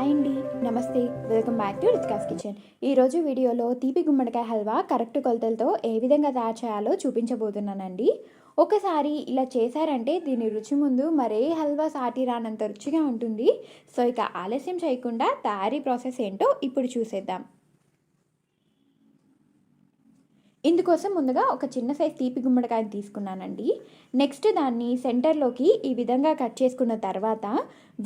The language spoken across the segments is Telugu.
హాయ్ అండి, నమస్తే. Welcome back to Ritika's kitchen. ఈరోజు వీడియోలో తీపి గుమ్మడికాయ హల్వా కరెక్ట్ కొలతలతో ఏ విధంగా తయారు చేయాలో చూపించబోతున్నానండి. ఒకసారి ఇలా చేశారంటే దీని రుచి ముందు మరే హల్వా సాటి రానంత రుచిగా ఉంటుంది. సో ఇక ఆలస్యం చేయకుండా తయారీ ప్రాసెస్ ఏంటో ఇప్పుడు చూసేద్దాం. ఇందుకోసం ముందుగా ఒక చిన్న సైజ్ తీపి గుమ్మడికాయని తీసుకున్నానండి. నెక్స్ట్ దాన్ని సెంటర్లోకి ఈ విధంగా కట్ చేసుకున్న తర్వాత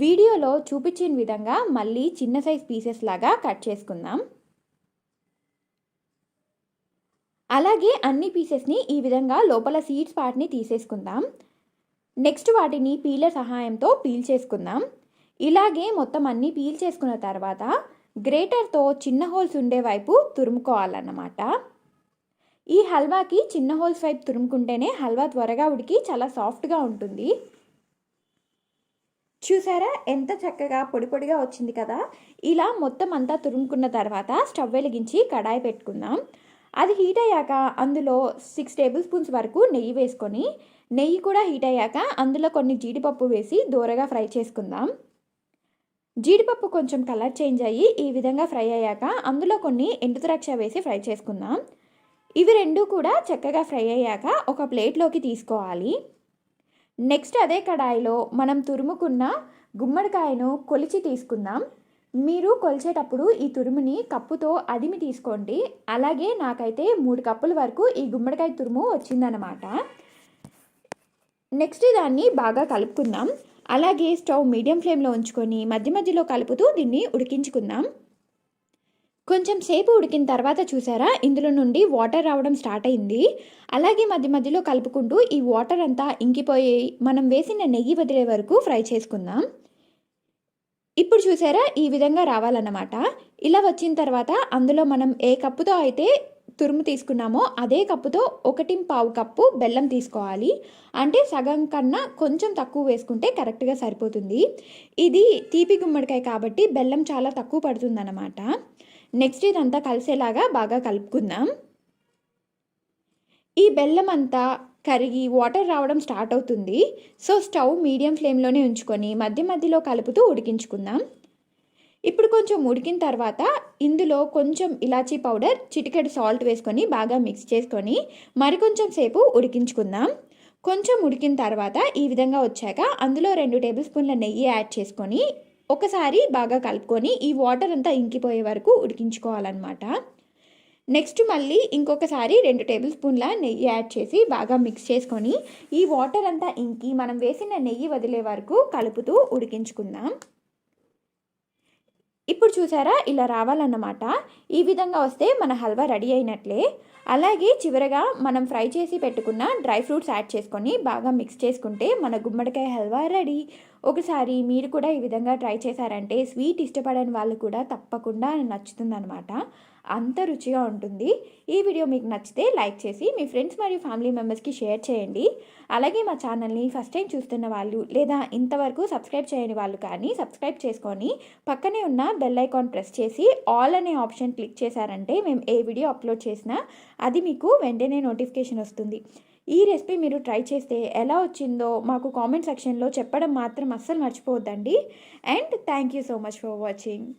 వీడియోలో చూపించిన విధంగా మళ్ళీ చిన్న సైజ్ పీసెస్ లాగా కట్ చేసుకుందాం. అలాగే అన్ని పీసెస్ని ఈ విధంగా లోపల సీడ్స్ పార్ట్ని తీసేసుకుందాం. నెక్స్ట్ వాటిని పీలర్ సహాయంతో పీల్ చేసుకుందాం. ఇలాగే మొత్తం అన్నీ పీల్ చేసుకున్న తర్వాత గ్రేటర్తో చిన్న హోల్స్ ఉండే వైపు తురుముకోవాలన్నమాట. ఈ హల్వాకి చిన్న హోల్స్ వైపు తురుముకుంటేనే హల్వా త్వరగా ఉడికి చాలా సాఫ్ట్గా ఉంటుంది. చూసారా ఎంత చక్కగా పొడి పొడిగా వచ్చింది కదా. ఇలా మొత్తం అంతా తురుముకున్న తర్వాత స్టవ్ వెలిగించి కడాయి పెట్టుకుందాం. అది హీట్ అయ్యాక అందులో 6 టేబుల్ స్పూన్స్ వరకు నెయ్యి వేసుకొని, నెయ్యి కూడా హీట్ అయ్యాక అందులో కొన్ని జీడిపప్పు వేసి దోరగా ఫ్రై చేసుకుందాం. జీడిపప్పు కొంచెం కలర్ చేంజ్ అయ్యి ఈ విధంగా ఫ్రై అయ్యాక అందులో కొన్ని ఎండుద్రాక్ష వేసి ఫ్రై చేసుకుందాం. ఇవి రెండు కూడా చక్కగా ఫ్రై అయ్యాక ఒక ప్లేట్లోకి తీసుకోవాలి. నెక్స్ట్ అదే కడాయిలో మనం తురుముకున్న గుమ్మడికాయను కొలిచి తీసుకుందాం. మీరు కొలిచేటప్పుడు ఈ తురుముని కప్పుతో అదిమి తీసుకోండి. అలాగే నాకైతే 3 కప్పుల వరకు ఈ గుమ్మడికాయ తురుము వచ్చిందనమాట. నెక్స్ట్ దాన్ని బాగా కలుపుకుందాం. అలాగే స్టవ్ మీడియం ఫ్లేమ్లో ఉంచుకొని మధ్య మధ్యలో కలుపుతూ దీన్ని ఉడికించుకుందాం. కొంచెం సేపు ఉడికిన తర్వాత చూసారా, ఇందులో నుండి వాటర్ రావడం స్టార్ట్ అయింది. అలాగే మధ్య మధ్యలో కలుపుకుంటూ ఈ వాటర్ అంతా ఇంకిపోయి మనం వేసిన నెయ్యి వదిలే వరకు ఫ్రై చేసుకుందాం. ఇప్పుడు చూసారా ఈ విధంగా రావాలన్నమాట. ఇలా వచ్చిన తర్వాత అందులో మనం ఏ కప్పుతో అయితే తురుము తీసుకున్నామో అదే కప్పుతో 1.25 కప్పు బెల్లం తీసుకోవాలి. అంటే సగం కన్నా కొంచెం తక్కువ వేసుకుంటే కరెక్ట్గా సరిపోతుంది. ఇది తీపి గుమ్మడికాయ కాబట్టి బెల్లం చాలా తక్కువ పడుతుందన్నమాట. నెక్స్ట్ ఇదంతా కలిసేలాగా బాగా కలుపుకుందాం. ఈ బెల్లం అంతా కరిగి వాటర్ రావడం స్టార్ట్ అవుతుంది. సో స్టవ్ మీడియం ఫ్లేమ్లోనే ఉంచుకొని మధ్య మధ్యలో కలుపుతూ ఉడికించుకుందాం. ఇప్పుడు కొంచెం ఉడికిన తర్వాత ఇందులో కొంచెం ఇలాచీ పౌడర్, చిటికెడు సాల్ట్ వేసుకొని బాగా మిక్స్ చేసుకొని మరికొంచెం సేపు ఉడికించుకుందాం. కొంచెం ఉడికిన తర్వాత ఈ విధంగా వచ్చాక అందులో 2 టేబుల్ స్పూన్ల నెయ్యి యాడ్ చేసుకొని ఒకసారి బాగా కలుపుకొని ఈ వాటర్ అంతా ఇంకిపోయే వరకు ఉడికించుకోవాలన్నమాట. నెక్స్ట్ మళ్ళీ ఇంకొకసారి 2 టేబుల్ స్పూన్ల నెయ్యి యాడ్ చేసి బాగా మిక్స్ చేసుకొని ఈ వాటర్ అంతా ఇంకి మనం వేసిన నెయ్యి వదిలే వరకు కలుపుతూ ఉడికించుకుందాం. ఇప్పుడు చూసారా ఇలా రావాలన్నమాట. ఈ విధంగా వస్తే మన హల్వా రెడీ అయినట్లే. అలాగే చివరగా మనం ఫ్రై చేసి పెట్టుకున్న డ్రై ఫ్రూట్స్ యాడ్ చేసుకొని బాగా మిక్స్ చేసుకుంటే మన గుమ్మడికాయ హల్వా రెడీ. ఒకసారి మీరు కూడా ఈ విధంగా ట్రై చేశారంటే స్వీట్ ఇష్టపడని వాళ్ళు కూడా తప్పకుండా నచ్చుతుందనమాట. అంత రుచిగా ఉంటుంది. ఈ వీడియో మీకు నచ్చితే లైక్ చేసి మీ ఫ్రెండ్స్ మరియు ఫ్యామిలీ మెంబర్స్కి షేర్ చేయండి. అలాగే మా ఛానల్ని ఫస్ట్ టైం చూస్తున్న వాళ్ళు లేదా ఇంతవరకు సబ్స్క్రైబ్ చేయని వాళ్ళు కానీ సబ్స్క్రైబ్ చేసుకొని పక్కనే ఉన్న బెల్ ఐకాన్ ప్రెస్ చేసి ఆల్ అనే ఆప్షన్ క్లిక్ చేశారంటే మేము ఏ వీడియో అప్లోడ్ చేసినా అది మీకు వెంటనే నోటిఫికేషన్ వస్తుంది. ఈ రెసిపీ మీరు ట్రై చేస్తే ఎలా వచ్చిందో మాకు కామెంట్ సెక్షన్లో చెప్పడం మాత్రం అస్సలు మర్చిపోవద్దండి. And thank you so much for watching.